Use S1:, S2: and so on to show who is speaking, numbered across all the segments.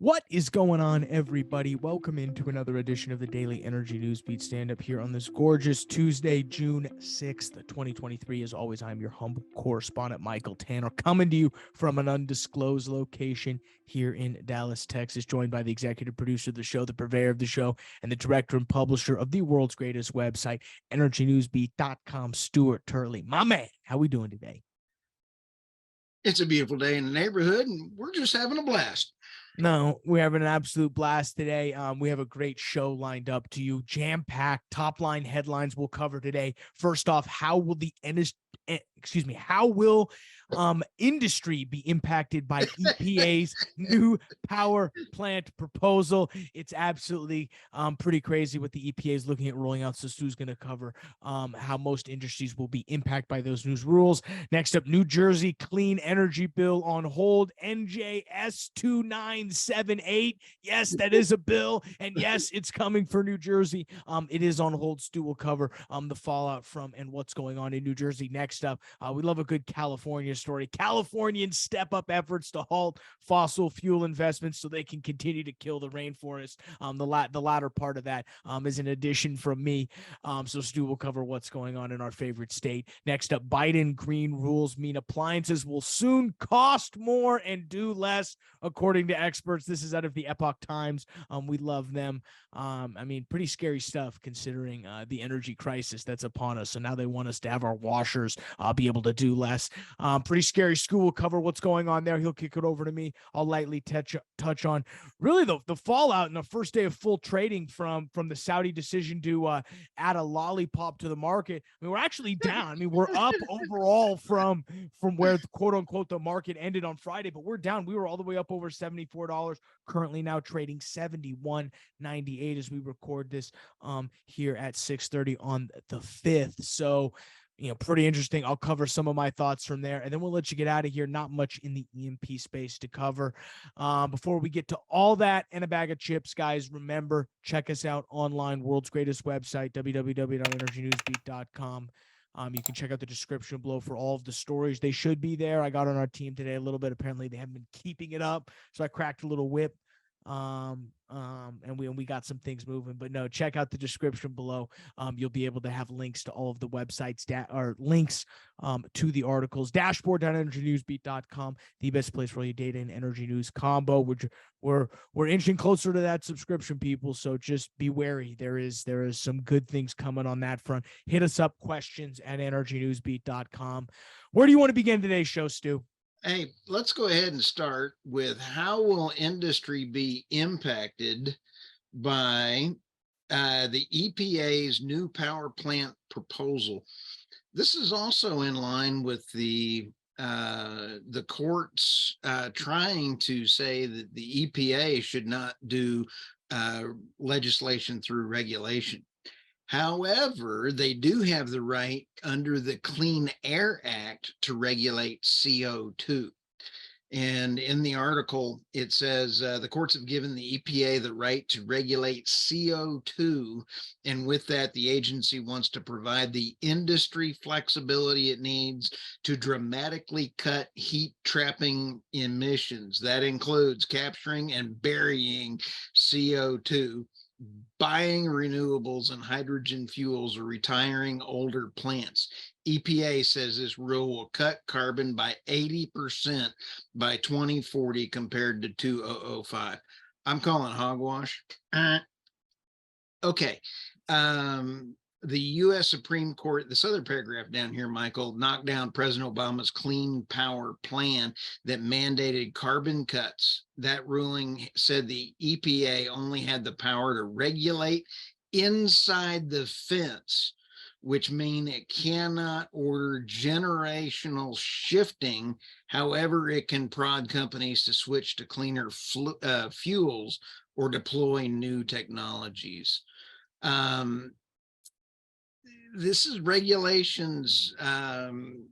S1: What is going on, everybody? Welcome into another edition of the Daily Energy News Beat Stand-Up here on this gorgeous Tuesday, June 6th, 2023. As always, I'm your humble correspondent, Michael Tanner, coming to you from an undisclosed location here in Dallas, Texas, joined by the executive producer of the show, the purveyor of the show, and the director and publisher of the world's greatest website, EnergyNewsBeat.com, Stuart Turley. My man, how we doing today?
S2: It's a beautiful day in the neighborhood, and we're just having a blast.
S1: No, we're having an absolute blast today. We have a great show lined up to you, jam-packed, top-line headlines we'll cover today. First off, how will industry be impacted by EPA's new power plant proposal? It's absolutely pretty crazy what the EPA is looking at rolling out. So Stu's going to cover how most industries will be impacted by those new rules. Next up, New Jersey clean energy bill on hold, NJS 2978. Yes, that is a bill, and yes, it's coming for New Jersey. It is on hold. Stu will cover the fallout from and what's going on in New Jersey. Next up, we love a good California story. Californians step up efforts to halt fossil fuel investments so they can continue to kill the rainforest. The latter part of that is an addition from me. So Stu will cover what's going on in our favorite state. Next up, Biden green rules mean appliances will soon cost more and do less, according to experts. This is out of the Epoch Times. We love them. Pretty scary stuff considering the energy crisis that's upon us. So now they want us to have our washers be able to do less. Pretty scary. School will cover what's going on there. He'll kick it over to me. I'll lightly touch on really the fallout in the first day of full trading from the Saudi decision to add a lollipop to the market. I mean, we're actually down. I mean, we're up overall from where quote unquote the market ended on Friday, but we're down. We were all the way up over $74. Currently now trading $71.98 as we record this here at 6:30 on the 5th. So pretty interesting. I'll cover some of my thoughts from there, and then we'll let you get out of here. Not much in the EMP space to cover. Before we get to all that and a bag of chips, guys, remember, check us out online, world's greatest website, www.energynewsbeat.com. You can check out the description below for all of the stories. They should be there. I got on our team today a little bit. Apparently, they haven't been keeping it up, so I cracked a little whip. And we got some things moving, but no, check out the description below. You'll be able to have links to all of the websites or links to the articles. Dashboard.energynewsbeat.com, the best place for all your data and energy news combo. We're inching closer to that subscription, people, so just be wary. There is some good things coming on that front. Hit us up, questions at energynewsbeat.com. Where do you want to begin today's show, Stu?
S2: Hey, let's go ahead and start with how will industry be impacted by the EPA's new power plant proposal. This is also in line with the courts trying to say that the EPA should not do legislation through regulation. However, they do have the right under the Clean Air Act to regulate CO2. And in the article, it says the courts have given the EPA the right to regulate CO2. And with that, the agency wants to provide the industry flexibility it needs to dramatically cut heat trapping emissions. That includes capturing and burying CO2, buying renewables and hydrogen fuels, or retiring older plants. EPA says this rule will cut carbon by 80% by 2040 compared to 2005. I'm calling hogwash. Okay. The U.S. Supreme Court, this other paragraph down here, Michael, knocked down President Obama's Clean Power Plan that mandated carbon cuts. That ruling said the EPA only had the power to regulate inside the fence, which means it cannot order generational shifting. However, it can prod companies to switch to cleaner fuels or deploy new technologies. This is regulations, through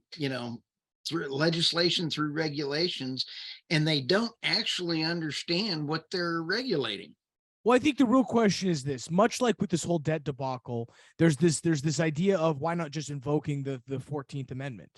S2: legislation, through regulations, and they don't actually understand what they're regulating.
S1: Well, I think the real question is this: much like with this whole debt debacle, there's this idea of why not just invoking the 14th Amendment,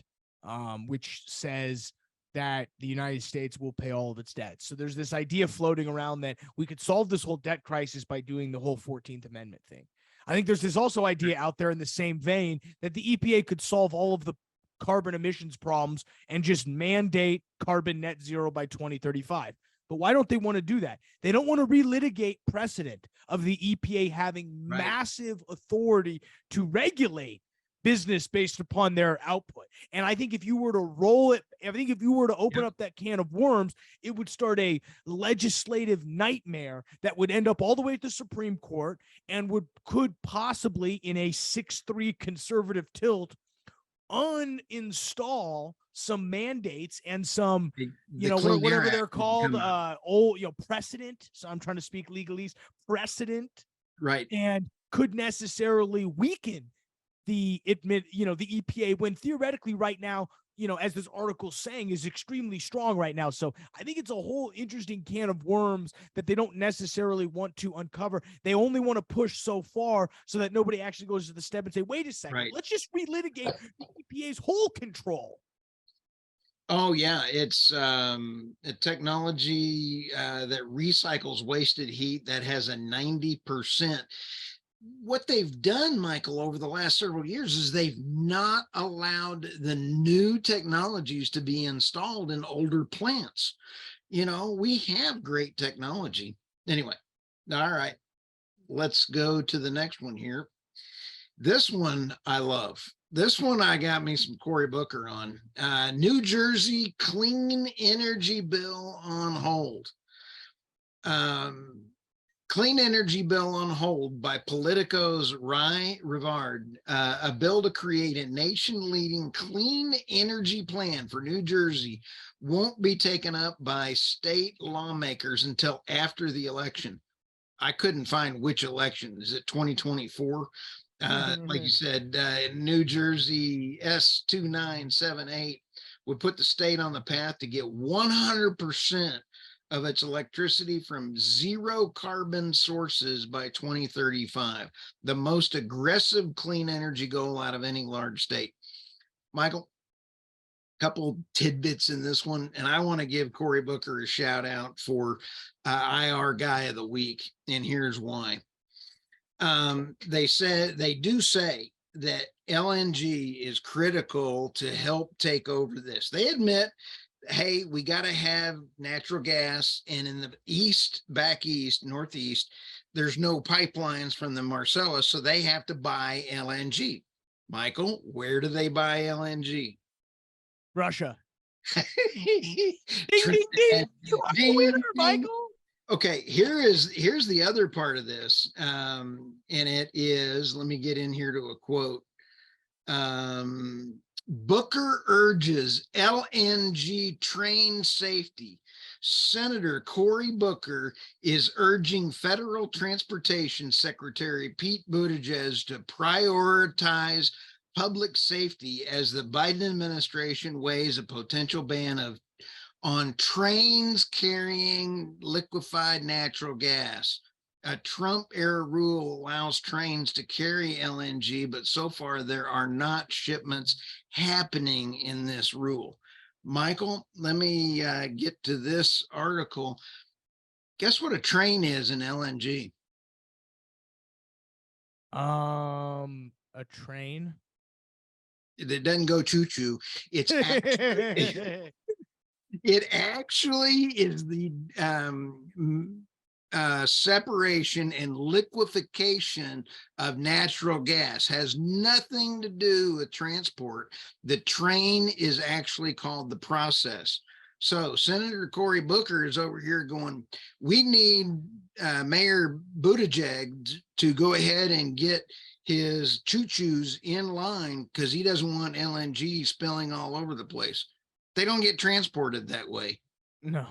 S1: which says that the United States will pay all of its debts. So there's this idea floating around that we could solve this whole debt crisis by doing the whole 14th Amendment thing. I think there's this also idea out there in the same vein that the EPA could solve all of the carbon emissions problems and just mandate carbon net zero by 2035. But why don't they want to do that? They don't want to relitigate precedent of the EPA having massive authority to regulate business based upon their output. And I think if you were to roll it, I think if you were to open up that can of worms, it would start a legislative nightmare that would end up all the way at the Supreme Court and could possibly, in a 6-3 conservative tilt, uninstall some mandates and some, whatever they're called, precedent. So I'm trying to speak legalese, precedent,
S2: right?
S1: And could necessarily weaken the EPA, when theoretically right now, as this article is saying, is extremely strong right now. So I think it's a whole interesting can of worms that they don't necessarily want to uncover. They only want to push so far so that nobody actually goes to the step and say, wait a second, let's just relitigate the EPA's whole control.
S2: Oh yeah, it's a technology that recycles wasted heat that has a 90%. What they've done, Michael, over the last several years is they've not allowed the new technologies to be installed in older plants. We have great technology. Anyway, all right, let's go to the next one here. This one I love. This one I got me some Cory Booker on. New Jersey clean energy bill on hold. Clean energy bill on hold by Politico's Ry Rivard, a bill to create a nation-leading clean energy plan for New Jersey won't be taken up by state lawmakers until after the election. I couldn't find which election. Is it 2024? Like you said, New Jersey S2978 would put the state on the path to get 100% of its electricity from zero carbon sources by 2035, the most aggressive clean energy goal out of any large state. Michael, couple tidbits in this one, and I want to give Cory Booker a shout out for IR Guy of the Week, and here's why. They do say that LNG is critical to help take over this. They admit, hey, we got to have natural gas, and in the east, back east, northeast, there's no pipelines from the Marcellus, so they have to buy LNG. Michael, where do they buy LNG?
S1: Russia.
S2: Ding, ding, ding. You are the winner, Michael. Okay, here's the other part of this, and it is, let me get in here to a quote. Booker urges LNG train safety. Senator Cory Booker is urging Federal Transportation Secretary Pete Buttigieg to prioritize public safety as the Biden administration weighs a potential ban on trains carrying liquefied natural gas. A Trump-era rule allows trains to carry LNG, but so far there are not shipments happening in this rule. Michael, let me get to this article. Guess what a train is in LNG?
S1: A train?
S2: It doesn't go choo-choo. It's actually, it actually is the separation and liquefaction of natural gas. Has nothing to do with transport. The train is actually called the process. So Senator Cory Booker is over here going, we need Mayor Buttigieg to go ahead and get his choo-choos in line because he doesn't want LNG spilling all over the place. They don't get transported that way.
S1: No.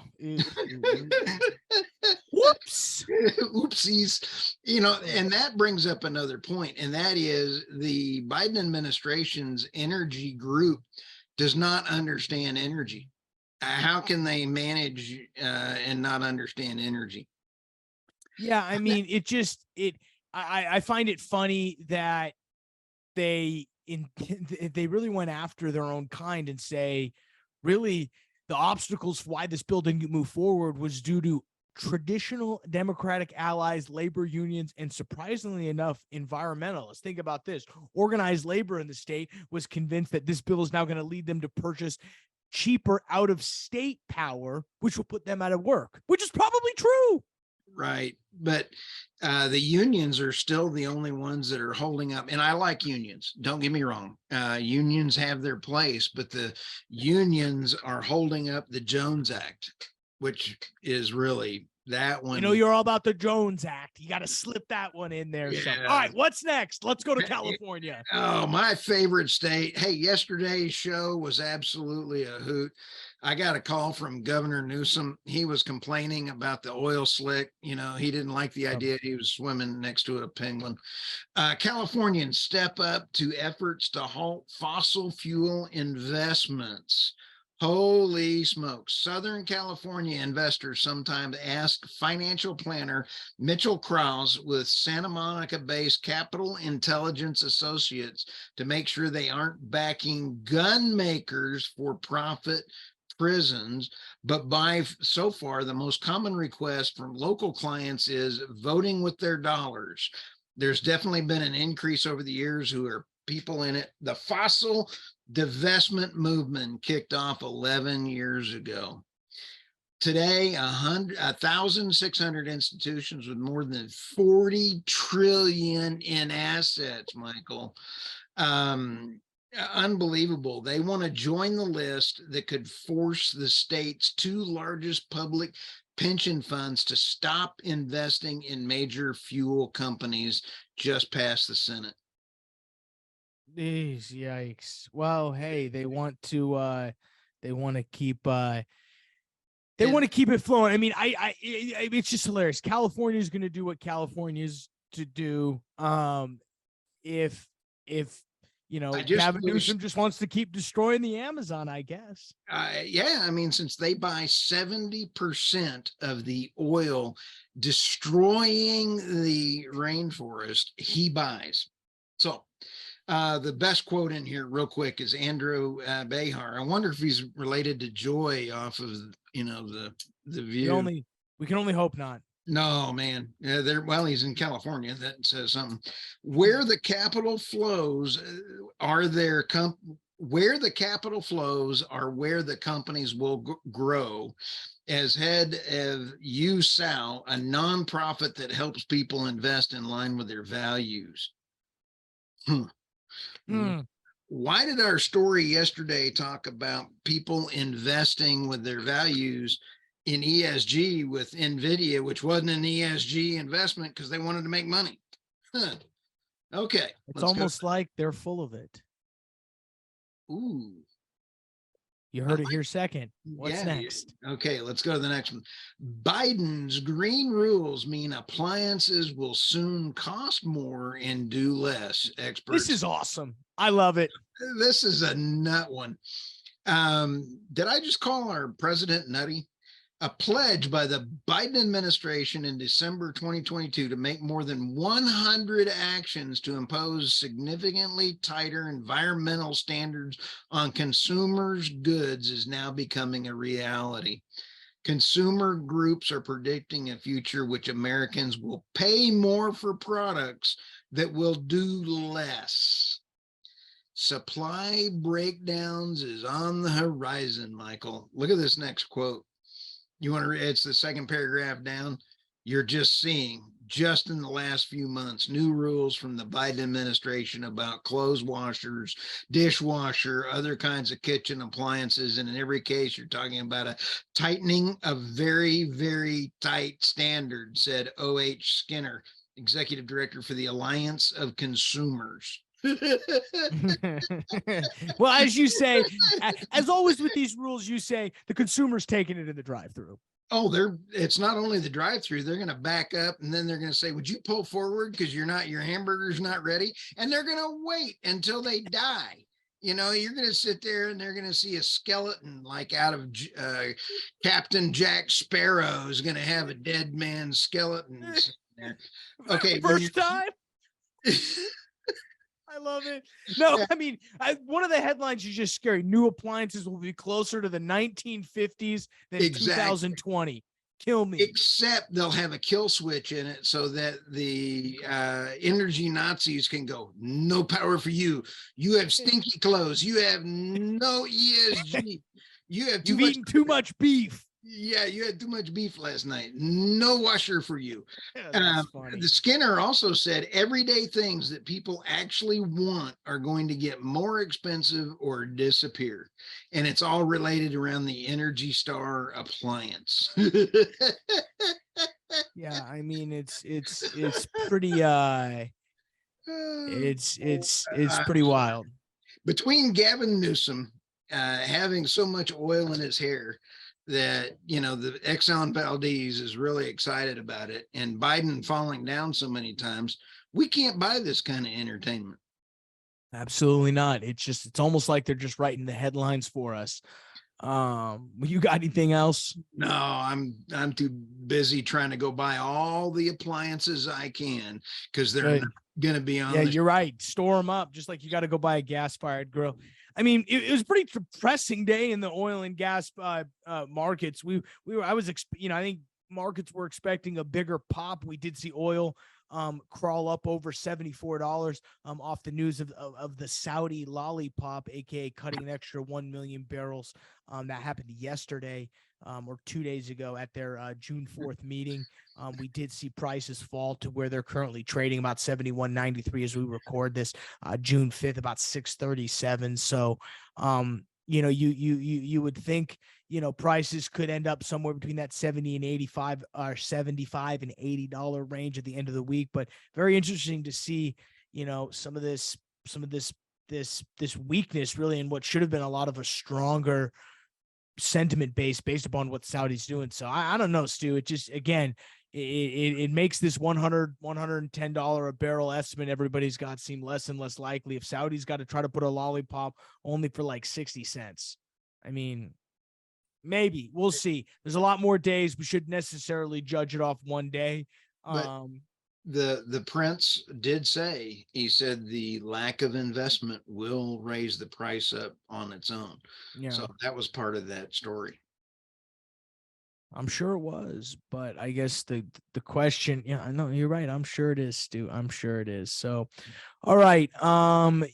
S1: Whoops.
S2: Oopsies. And that brings up another point, and that is the Biden administration's energy group does not understand energy. How can they manage and not understand energy?
S1: Yeah, I mean, I find it funny that they really went after their own kind and say, really, the obstacles for why this bill didn't move forward was due to traditional Democratic allies, labor unions, and surprisingly enough, environmentalists. Think about this. Organized labor in the state was convinced that this bill is now going to lead them to purchase cheaper out-of-state power, which will put them out of work, which is probably true.
S2: Right. But the unions are still the only ones that are holding up. And I like unions. Don't get me wrong. Unions have their place, but the unions are holding up the Jones Act, which is really that one.
S1: You know, you're all about the Jones Act. You got to slip that one in there.
S2: Yeah.
S1: All right, what's next? Let's go to California.
S2: Oh, my favorite state. Hey, yesterday's show was absolutely a hoot. I got a call from Governor Newsom. He was complaining about the oil slick. You know, he didn't like the idea he was swimming next to a penguin. Californians step up to efforts to halt fossil fuel investments. Holy smokes. Southern California investors sometimes ask financial planner Mitchell Krause with Santa Monica-based Capital Intelligence Associates to make sure they aren't backing gun makers for profit prisons. But by so far, the most common request from local clients is voting with their dollars. There's definitely been an increase over the years who are people in it. The fossil divestment movement kicked off 11 years ago. Today, 1,600 institutions with more than 40 trillion in assets, Michael. Unbelievable. They want to join the list that could force the state's two largest public pension funds to stop investing in major fuel companies. Just passed the Senate.
S1: Yikes. Well, hey, they want to keep it flowing. I mean, it's just hilarious. California is going to do what California's to do. If you know, Gavin Newsom just wants to keep destroying the Amazon, I guess.
S2: Yeah, I mean, since they buy 70% of the oil destroying the rainforest, he buys. So the best quote in here real quick is Andrew Behar. I wonder if he's related to Joy off of, you know, the View.
S1: We can only hope not.
S2: No, man. Yeah, well, he's in California. That says something. Where the capital flows are where the capital flows are where the companies will grow. As head of USAL, a nonprofit that helps people invest in line with their values. Why did our story yesterday talk about people investing with their values in ESG with NVIDIA, which wasn't an ESG investment because they wanted to make money? Okay.
S1: It's almost like they're full of it.
S2: Ooh.
S1: You heard it here second. What's next?
S2: Okay, let's go to the next one. Biden's green rules mean appliances will soon cost more and do less. Experts.
S1: This is awesome. I love it.
S2: This is a nut one. Did I just call our president nutty? A pledge by the Biden administration in December 2022 to make more than 100 actions to impose significantly tighter environmental standards on consumers' goods is now becoming a reality. Consumer groups are predicting a future which Americans will pay more for products that will do less. Supply breakdowns is on the horizon, Michael. Look at this next quote. You want to read? It's the second paragraph down. You're just seeing, just in the last few months, new rules from the Biden administration about clothes washers, dishwasher, other kinds of kitchen appliances. And in every case, you're talking about a tightening of very, very tight standards, said O.H. Skinner, executive director for the Alliance of Consumers.
S1: Well, as you say, as always with these rules, you say the consumer's taking it in the drive-through.
S2: Oh, it's not only the drive-through, they're going to back up and then they're going to say, would you pull forward because your hamburger's not ready? And they're going to wait until they die. You know, you're going to sit there and they're going to see a skeleton like out of Captain Jack Sparrow is going to have a dead man's skeleton there. Okay.
S1: First time. I love it. No,
S2: Yeah,
S1: I mean, one of the headlines is just scary. New appliances will be closer to the 1950s than
S2: exactly.
S1: 2020. Kill me.
S2: Except they'll have a kill switch in it so that the energy Nazis can go, no power for you. You have stinky clothes. You have no ESG. You have too
S1: You've
S2: much.
S1: eaten too much beef.
S2: Yeah, you had too much beef last night. No washer for you.
S1: Yeah, that's
S2: The
S1: funny.
S2: Skinner also said everyday things that people actually want are going to get more expensive or disappear. And it's all related around the Energy Star appliance.
S1: Yeah, I mean, it's pretty it's
S2: I'm
S1: pretty
S2: sorry.
S1: wild.
S2: Between Gavin Newsom having so much oil in his hair that the Exxon Valdez is really excited about it, and Biden falling down so many times, we can't buy this kind of entertainment.
S1: Absolutely not. It's almost like they're just writing the headlines for us. You got anything else?
S2: No, I'm too busy trying to go buy all the appliances I can because they're not
S1: Good.
S2: going to be
S1: Yeah,
S2: on the.
S1: you're right. Store them up, just like you got to go buy a gas-fired grill. I mean, it was a pretty depressing day in the oil and gas markets. I think markets were expecting a bigger pop. We did see oil crawl up over $74 off the news of the Saudi lollipop, aka cutting an extra 1 million barrels. That happened yesterday or 2 days ago at their June 4th meeting. We did see prices fall to where they're currently trading, about 71.93 as we record this, June 5th, about 637. So, you would think, prices could end up somewhere between that 70 and 85 or 75 and $80 range at the end of the week. But very interesting to see, some of this weakness really in what should have been a lot of a stronger sentiment based upon what Saudi's doing. So I don't know, Stu. It just, again, it makes this $110 a barrel estimate everybody's got seem less and less likely. If Saudi's got to try to put a lollipop only for like 60 cents, I mean, maybe we'll see. There's a lot more days. We should necessarily judge it off one day.
S2: But the prince did say, he said the lack of investment will raise the price up on its own.
S1: Yeah,
S2: So that was part of that story.
S1: I'm sure it was, but I guess the question, yeah, I know you're right. I'm sure it is, Stu. I'm sure it is. So, all right.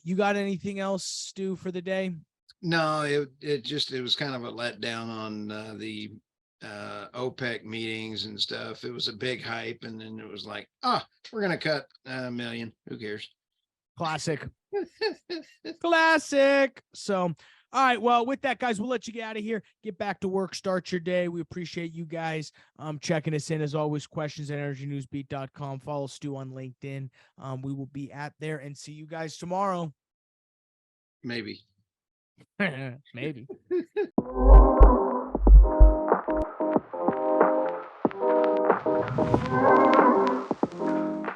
S1: You got anything else, Stu, for the day?
S2: No, it was kind of a letdown on the OPEC meetings and stuff. It was a big hype, and then it was like, oh, we're gonna cut a million. Who cares?
S1: Classic. Classic. So, all right. Well, with that, guys, we'll let you get out of here. Get back to work. Start your day. We appreciate you guys checking us in. As always, questions at energynewsbeat.com. Follow Stu on LinkedIn. We will be at there and see you guys tomorrow.
S2: Maybe.
S1: Maybe.